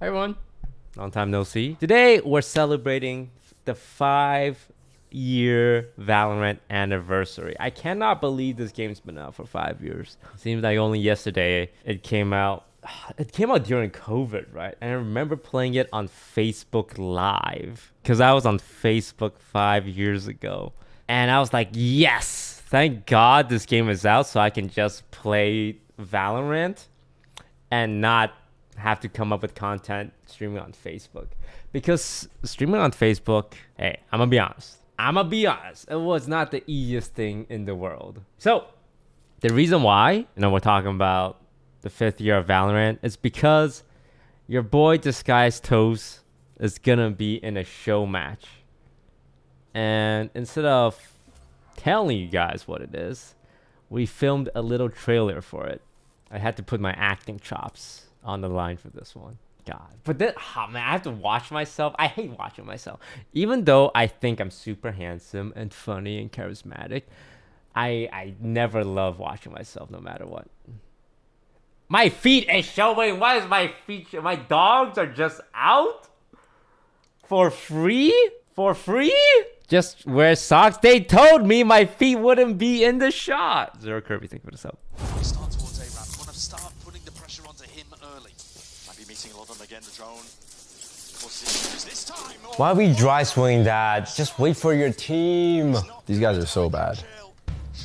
Hi everyone, long time no see. Today we're celebrating the 5-year Valorant anniversary. I cannot believe this game's been out for 5 years. Seems like only yesterday it came out. It came out during COVID, right? And I remember playing it on Facebook Live because I was on Facebook 5 years ago. And I was like, yes, thank God this game is out so I can just play Valorant and not have to come up with content streaming on Facebook. Because streaming on Facebook, hey, I'm gonna be honest, it was not the easiest thing in the world. So the reason why, we're talking about the 5th year of Valorant is because your boy Disguised Toast is gonna be in a show match. And instead of telling you guys what it is, we filmed a little trailer for it. I had to put my acting chops on the line for this one. God. But then, man, I have to watch myself. I hate watching myself. Even though I think I'm super handsome and funny and charismatic, I never love watching myself no matter what. My feet is showing. Why is my feet my dogs are just out? For free? For free? Just wear socks. They told me my feet wouldn't be in the shot. Zero Kirby, thank you for this help. Start towards A-Ramp. Want to start putting the pressure onto him early. Might be meeting a lot of them again, the drone. This time. Why are we dry swinging that? Just wait for your team. These guys are so bad.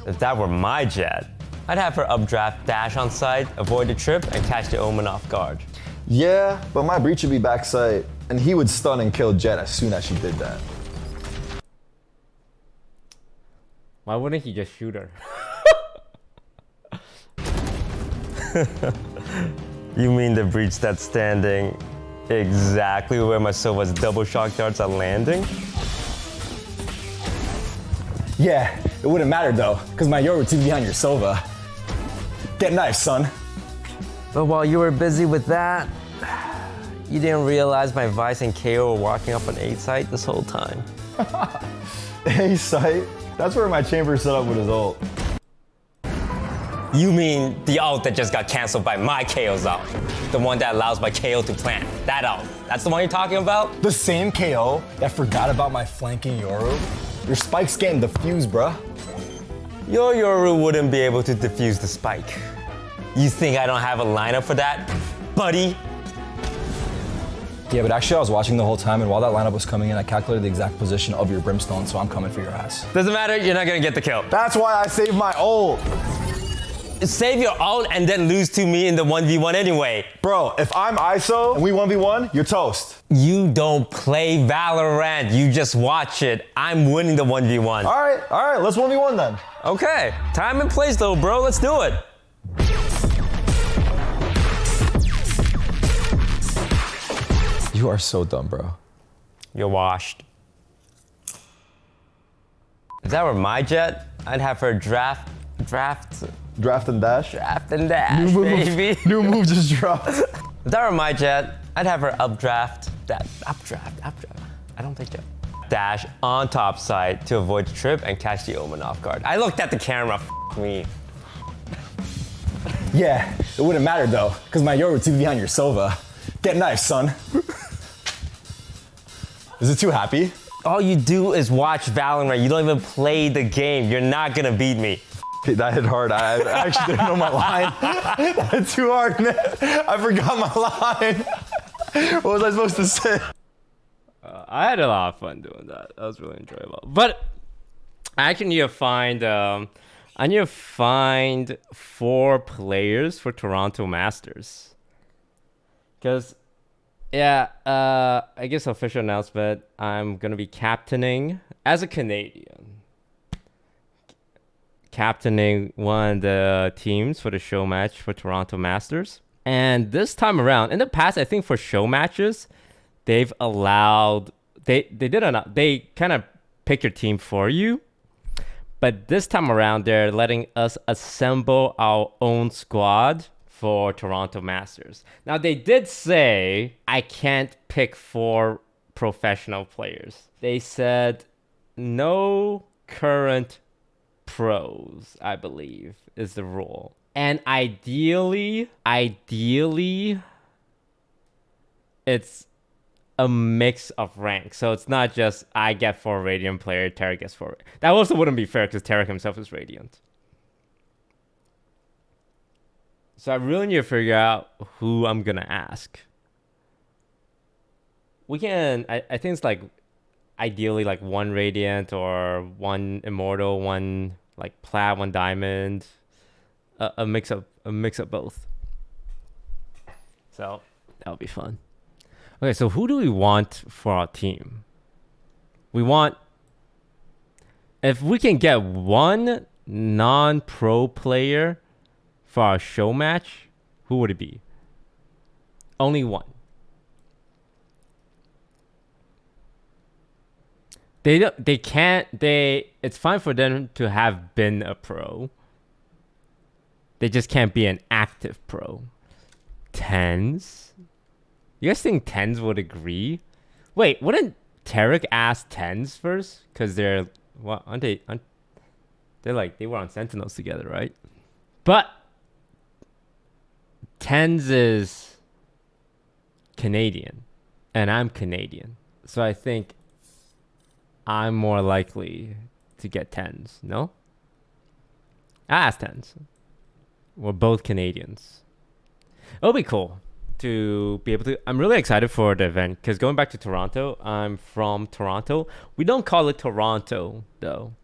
If that were my Jet, I'd have her updraft, dash on side, avoid the trip, and catch the Omen off guard. Yeah, but my breach would be backside, and he would stun and kill Jet as soon as she did that. Why wouldn't he just shoot her? You mean the breach that's standing exactly where my Silva's double shock darts are landing? Yeah, it wouldn't matter though, because my Yoru 2 behind your Silva. Get knifed, son. But while you were busy with that, you didn't realize my Vice and KO were walking up on A site this whole time. A site? That's where my chamber set up with his ult. You mean the ult that just got canceled by my KO's ult? The one that allows my KO to plant. That ult. That's the one you're talking about? The same KO that forgot about my flanking Yoru? Your spike's getting defused, bruh. Your Yoru wouldn't be able to defuse the spike. You think I don't have a lineup for that, buddy? Yeah, but actually I was watching the whole time, and while that lineup was coming in, I calculated the exact position of your Brimstone, so I'm coming for your ass. Doesn't matter, you're not gonna get the kill. That's why I saved my ult. Save your ult and then lose to me in the 1v1 anyway. Bro, if I'm ISO and we 1v1, you're toast. You don't play Valorant, you just watch it. I'm winning the 1v1. All right, let's 1v1 then. Okay, time and place though, bro, let's do it. You are so dumb, bro. You're washed. If that were my Jet, I'd have her draft and dash? Draft and dash, New move, baby. New move just dropped. If that were my Jet, I'd have her updraft. I don't think Jet. Dash on top side to avoid the trip and catch the Omen off guard. I looked at the camera, f me. Yeah, it wouldn't matter though, because my Yoru 2 behind your Silva. Get knifed, son. Is it too happy? All you do is watch Valorant. You don't even play the game. You're not gonna beat me. That hit hard. I actually didn't know my line. That hit too hard, man. I forgot my line. What was I supposed to say? I had a lot of fun doing that. That was really enjoyable. But I actually need to find. I need to find 4 players for Toronto Masters. Because, yeah, I guess official announcement. I'm gonna be captaining as a Canadian. Captaining one of the teams for the show match for Toronto Masters. And this time around, in the past, I think for show matches, they've allowed they kind of pick your team for you. But this time around, they're letting us assemble our own squad for Toronto Masters. Now, they did say I can't pick 4 professional players. They said no current pros, I believe, is the rule. And ideally, it's a mix of ranks. So it's not just I get 4 Radiant player, Tarik gets 4. That also wouldn't be fair because Tarik himself is Radiant. So I really need to figure out who I'm gonna ask. We can, I think it's like ideally like 1 Radiant or 1 Immortal, 1 like Plat, 1 Diamond. A mix of both. So that'll be fun. Okay, so who do we want for our team? We want, if we can get 1 non-pro player for our show match, who would it be? Only 1. It's fine for them to have been a pro. They just can't be an active pro. Tens? You guys think Tens would agree? Wait, wouldn't Tarik ask Tens first? Because they're, what, aren't they? They're like, they were on Sentinels together, right? But Tens is Canadian, and I'm Canadian. So I think I'm more likely to get Tens, no? I asked Tens. We're both Canadians. It'll be cool to be able to. I'm really excited for the event because going back to Toronto, I'm from Toronto. We don't call it Toronto though.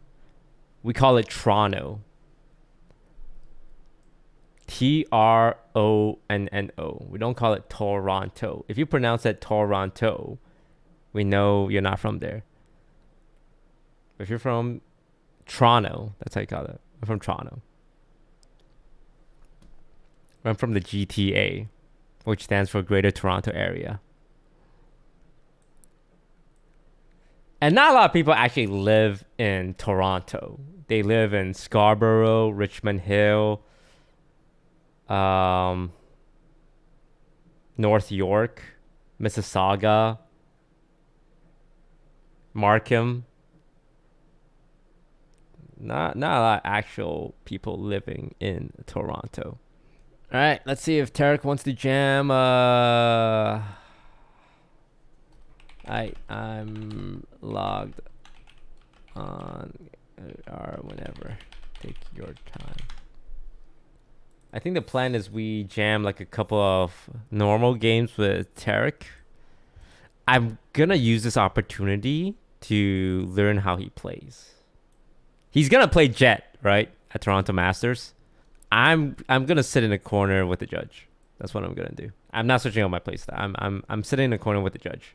We call it Toronto. Tronno. We don't call it Toronto. If you pronounce it Toronto, we know you're not from there. If you're from Toronto, that's how you call it. I'm from Toronto. I'm from the GTA, which stands for Greater Toronto Area. And not a lot of people actually live in Toronto. They live in Scarborough, Richmond Hill, North York, Mississauga, Markham. Not a lot of actual people living in Toronto. All right, let's see if Tarik wants to jam. I'm logged on or whenever. Take your time. I think the plan is we jam like a couple of normal games with Tarik. I'm gonna use this opportunity to learn how he plays. He's gonna play Jet, right? At Toronto Masters. I'm gonna sit in a corner with the judge. That's what I'm gonna do. I'm not switching on my playstyle. I'm sitting in a corner with the judge.